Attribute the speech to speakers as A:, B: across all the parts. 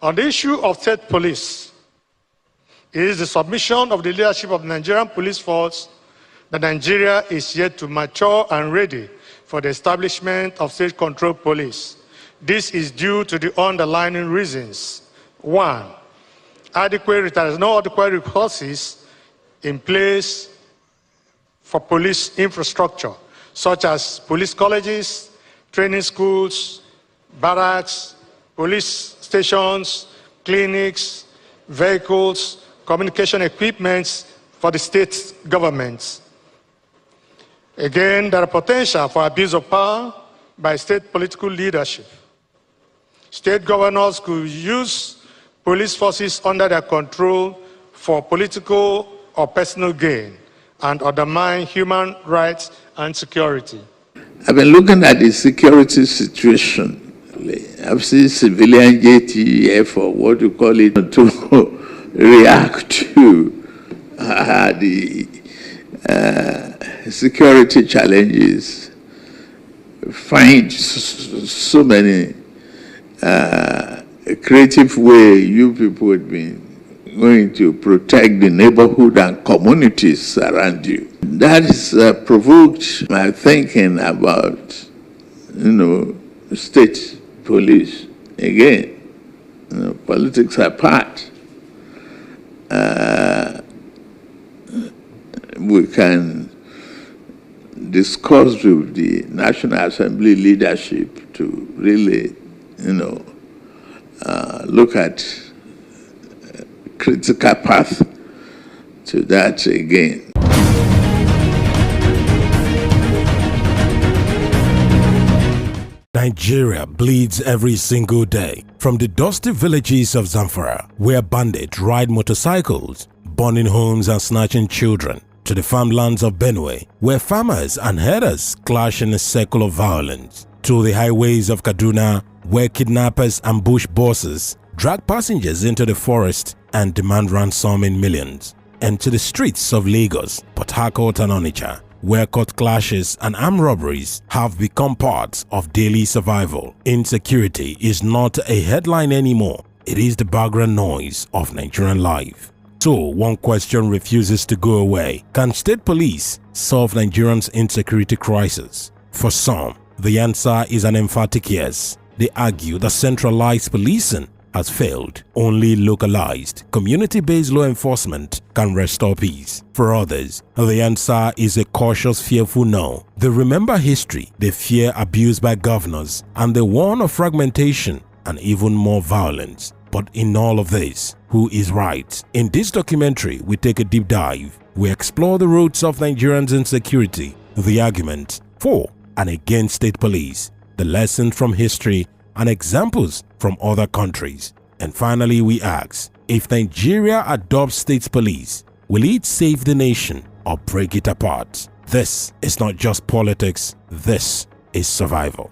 A: On the issue of state police, it is the submission of the leadership of the Nigerian police force that Nigeria is yet to mature and ready for the establishment of state-controlled police. This is due to the underlying reasons. One, there is no adequate resources in place for police infrastructure, such as police colleges, training schools, barracks, police stations, clinics, vehicles, communication equipments for the state governments. Again, there are potential for abuse of power by state political leadership. State governors could use police forces under their control for political or personal gain and undermine human rights and security.
B: I've been looking at the security situation. I've seen civilian JTF, or what you call it, to react to the security challenges, find so many creative ways you people have been going to protect the neighborhood and communities around you. That has provoked my thinking about, state police. Again, politics apart. We can discuss with the National Assembly leadership to really, look at critical path to that again.
C: Nigeria bleeds every single day. From the dusty villages of Zamfara, where bandits ride motorcycles, burning homes and snatching children, to the farmlands of Benue, where farmers and herders clash in a circle of violence, to the highways of Kaduna, where kidnappers and bush bosses drag passengers into the forest and demand ransom in millions, and to the streets of Lagos, Port Harcourt and Onitsha, where court clashes and armed robberies have become part of daily survival. Insecurity is not a headline anymore. It is the background noise of Nigerian life. So, one question refuses to go away. Can state police solve Nigerians' insecurity crisis? For some, the answer is an emphatic yes. They argue that centralized policing has failed. Only localized, community-based law enforcement can restore peace. For others, the answer is a cautious, fearful no. They remember history, they fear abuse by governors, and they warn of fragmentation and even more violence. But in all of this, who is right? In this documentary, we take a deep dive. We explore the roots of Nigerians' insecurity, the arguments for and against state police, the lessons from history, and examples from other countries. And finally, we ask, if Nigeria adopts state police, will it save the nation or break it apart? This is not just politics, this is survival.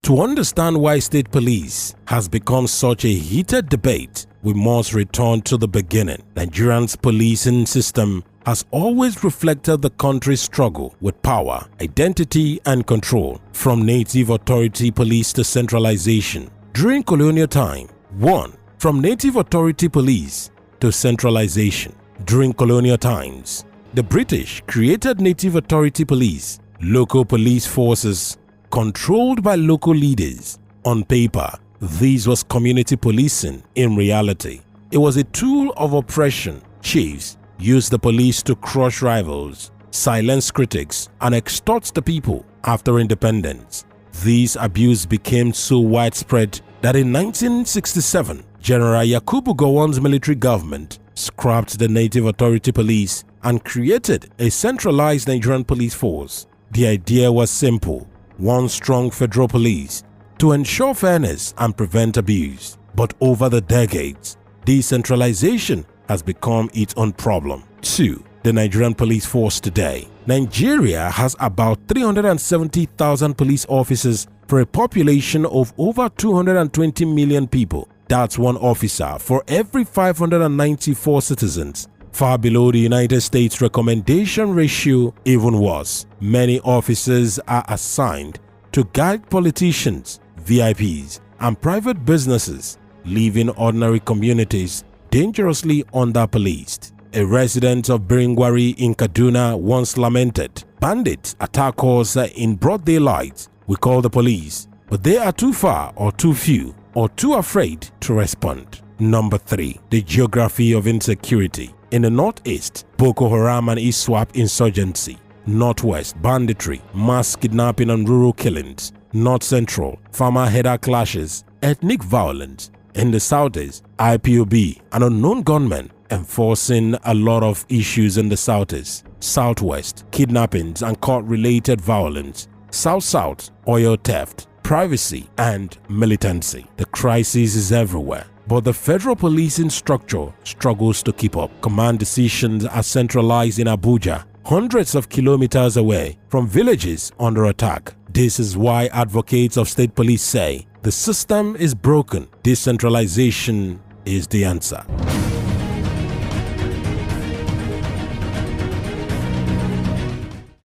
C: To understand why state police has become such a heated debate, we must return to the beginning. Nigeria's policing system has always reflected the country's struggle with power, identity, and control, from native authority police to centralization. During colonial time, 1. From native authority police to centralization. During colonial times, the British created native authority police, local police forces controlled by local leaders. On paper, this was community policing. In reality, it was a tool of oppression. Chiefs used the police to crush rivals, silence critics, and extort the people. After independence, this abuse became so widespread that in 1967, General Yakubu Gowon's military government scrapped the native authority police and created a centralized Nigerian police force. The idea was simple: one strong federal police to ensure fairness and prevent abuse. But over the decades, decentralization has become its own problem. 2. The Nigerian police force today. Nigeria has about 370,000 police officers for a population of over 220 million people. That's one officer for every 594 citizens, far below the United States recommendation ratio. Even worse, many officers are assigned to guide politicians, VIPs, and private businesses, leaving ordinary communities dangerously under-policed. A resident of Biringwari in Kaduna once lamented, "Bandits attack us in broad daylight. We call the police, but they are too far or too few or too afraid to respond." Number 3. The geography of insecurity. In the northeast, Boko Haram and ISWAP insurgency. Northwest, banditry, mass kidnapping and rural killings. North central, farmer-header clashes, ethnic violence. In the southeast, IPOB and unknown gunmen enforcing a lot of issues in the southeast. Southwest, kidnappings and court-related violence. South-south, oil theft, privacy and militancy. The crisis is everywhere, but the federal policing structure struggles to keep up. Command decisions are centralized in Abuja, hundreds of kilometers away from villages under attack. This is why advocates of state police say the system is broken. Decentralization is the answer.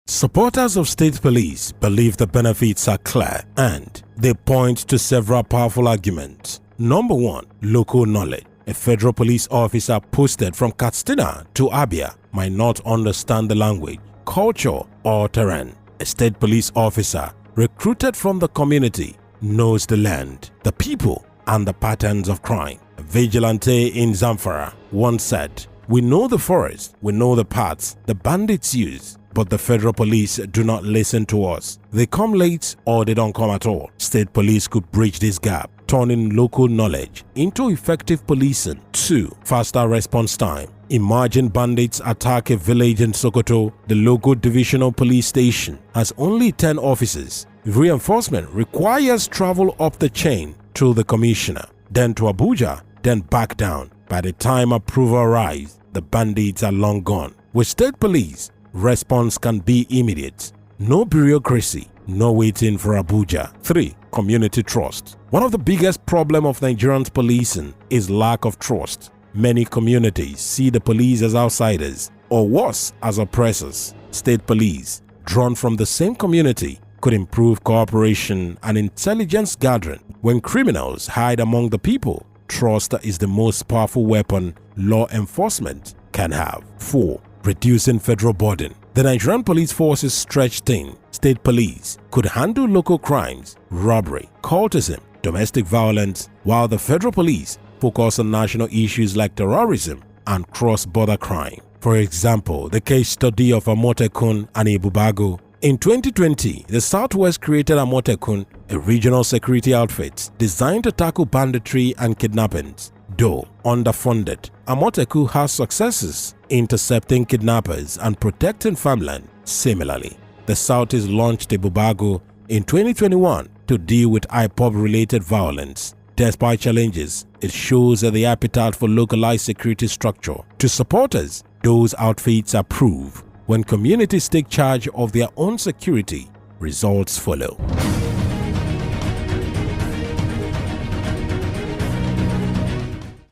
C: Supporters of state police believe the benefits are clear, and they point to several powerful arguments. Number 1. Local knowledge. A federal police officer posted from Kaduna to Abia might not understand the language, culture, or terrain. A state police officer recruited from the community knows the land, the people, and the patterns of crime. A vigilante in Zamfara once said, "We know the forest, we know the paths the bandits use, but the federal police do not listen to us. They come late or they don't come at all." State police could bridge this gap, turning local knowledge into effective policing. 2. Faster response time. Imagine bandits attack a village in Sokoto. The local divisional police station has only 10 officers. Reinforcement requires travel up the chain to the commissioner, then to Abuja, then back down. By the time approval arrives, the bandits are long gone. With state police, response can be immediate. No bureaucracy, no waiting for Abuja. 3. Community trust. One of the biggest problems of Nigerian policing is lack of trust. Many communities see the police as outsiders, or worse, as oppressors. State police, drawn from the same community, could improve cooperation and intelligence gathering. When criminals hide among the people, trust is the most powerful weapon law enforcement can have. 4. Reducing federal burden. The Nigerian police force is stretched thin. State police could handle local crimes, robbery, cultism, domestic violence, while the federal police focus on national issues like terrorism and cross-border crime. For example, the case study of Amotekun and Ibubago. In 2020, the Southwest created Amotekun, a regional security outfit designed to tackle banditry and kidnappings. Though underfunded, Amotekun has successes intercepting kidnappers and protecting farmland. Similarly, the Southeast launched Ibubago in 2021 to deal with IPOB-related violence. Despite challenges, it shows that the appetite for localized security structure. To supporters, those outfits are proof. When communities take charge of their own security, results follow.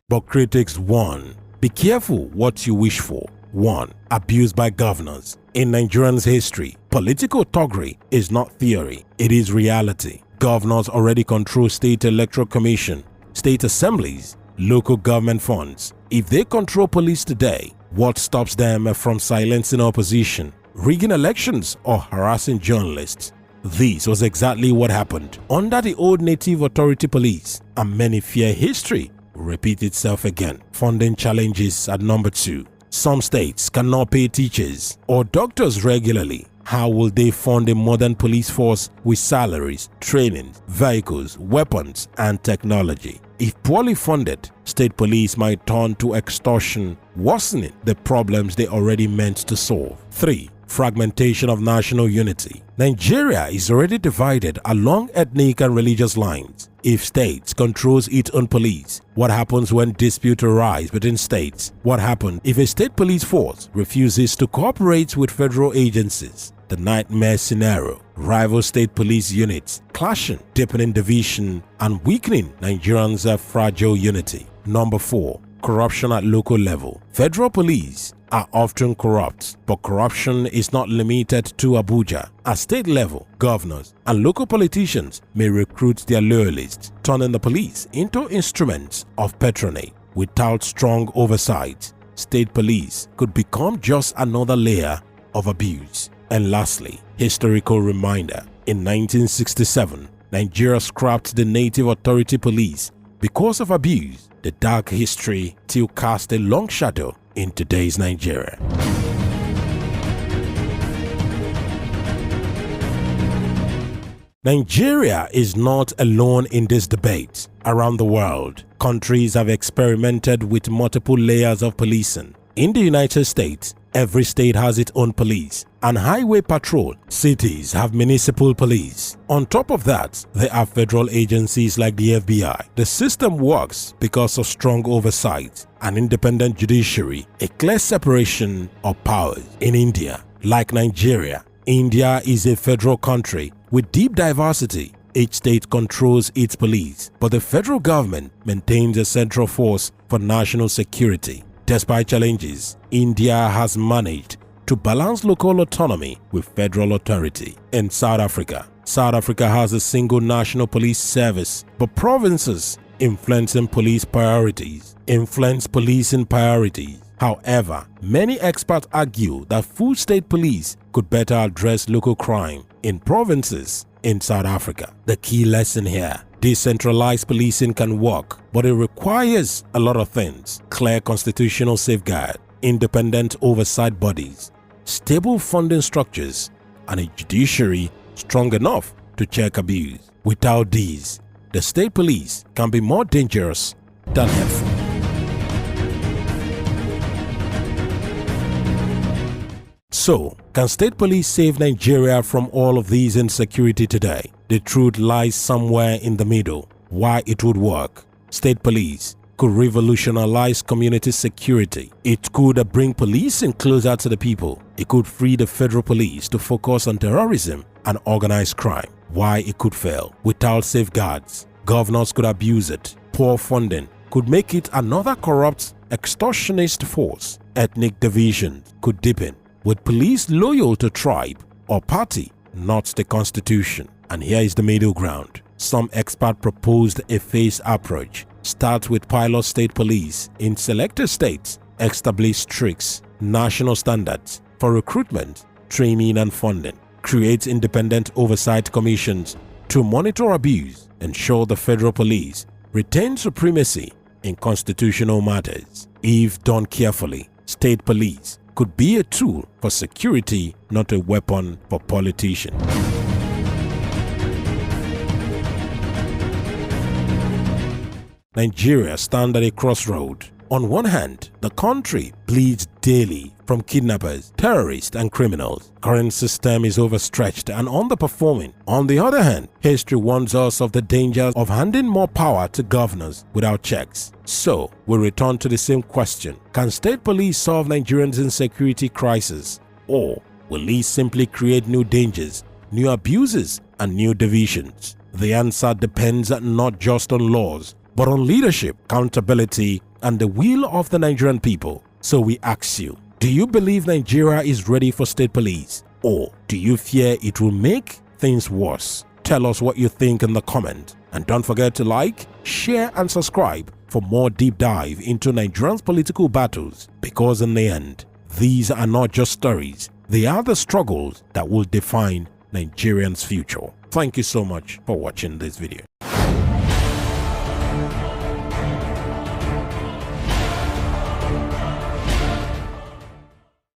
C: But critics warn, be careful what you wish for. 1. Abuse by governors. In Nigerian's history, political thuggery is not theory, it is reality. Governors already control state electoral commission, state assemblies, local government funds. If they control police today, what stops them from silencing opposition, rigging elections, or harassing journalists? This was exactly what happened under the old native authority police, and many fear history will repeat itself again. Funding challenges at number 2. Some states cannot pay teachers or doctors regularly. How will they fund a modern police force with salaries, training, vehicles, weapons, and technology? If poorly funded, state police might turn to extortion, worsening the problems they already meant to solve. 3. Fragmentation of national unity. Nigeria is already divided along ethnic and religious lines. If states controls its own police, what happens when disputes arise between states? What happens if a state police force refuses to cooperate with federal agencies? The nightmare scenario: rival state police units clashing, deepening division, and weakening Nigerians' fragile unity. Number 4. Corruption at local level. Federal police are often corrupt, but corruption is not limited to Abuja. At state level, governors and local politicians may recruit their loyalists, turning the police into instruments of patronage. Without strong oversight, state police could become just another layer of abuse. And lastly, historical reminder. In 1967, Nigeria scrapped the Native Authority Police because of abuse. The dark history still casts a long shadow in today's Nigeria. Nigeria is not alone in this debate. Around the world, countries have experimented with multiple layers of policing. In the United States, every state has its own police and highway patrol. Cities have municipal police. On top of that, there are federal agencies like the FBI. The system works because of strong oversight, an independent judiciary, a clear separation of powers. In India, like Nigeria, India is a federal country with deep diversity. Each state controls its police, but the federal government maintains a central force for national security. Despite challenges, India has managed to balance local autonomy with federal authority. In South Africa has a single national police service, but provinces influence policing priorities. However, many experts argue that full state police could better address local crime in provinces in South Africa. The key lesson here: decentralized policing can work, but it requires a lot of things: clear constitutional safeguard, independent oversight bodies, stable funding structures, and a judiciary strong enough to check abuse. Without these, the state police can be more dangerous than helpful. So, can state police save Nigeria from all of these insecurity today? The truth lies somewhere in the middle. Why it would work? State police could revolutionize community security. It could bring policing closer to the people. It could free the federal police to focus on terrorism and organized crime. Why it could fail? Without safeguards, governors could abuse it. Poor funding could make it another corrupt, extortionist force. Ethnic divisions could deepen, with police loyal to tribe or party, not the constitution. And here is the middle ground. Some experts proposed a phased approach. Start with pilot state police in selected states. Establish strict national standards for recruitment, training, and funding. Create independent oversight commissions to monitor abuse. Ensure the federal police retain supremacy in constitutional matters. If done carefully, state police could be a tool for security, not a weapon for politicians. Nigeria stands at a crossroad. On one hand, the country bleeds daily from kidnappers, terrorists, and criminals. Current system is overstretched and underperforming. On the other hand, history warns us of the dangers of handing more power to governors without checks. So, we return to the same question: can state police solve Nigerians' insecurity crisis, or will it simply create new dangers, new abuses, and new divisions? The answer depends not just on laws, but on leadership, accountability, and the will of the Nigerian people. So we ask you, do you believe Nigeria is ready for state police, or do you fear it will make things worse? Tell us what you think in the comment, and don't forget to like, share, and subscribe for more deep dive into Nigeria's political battles, because in the end, these are not just stories, they are the struggles that will define Nigerians' future. Thank you so much for watching this video.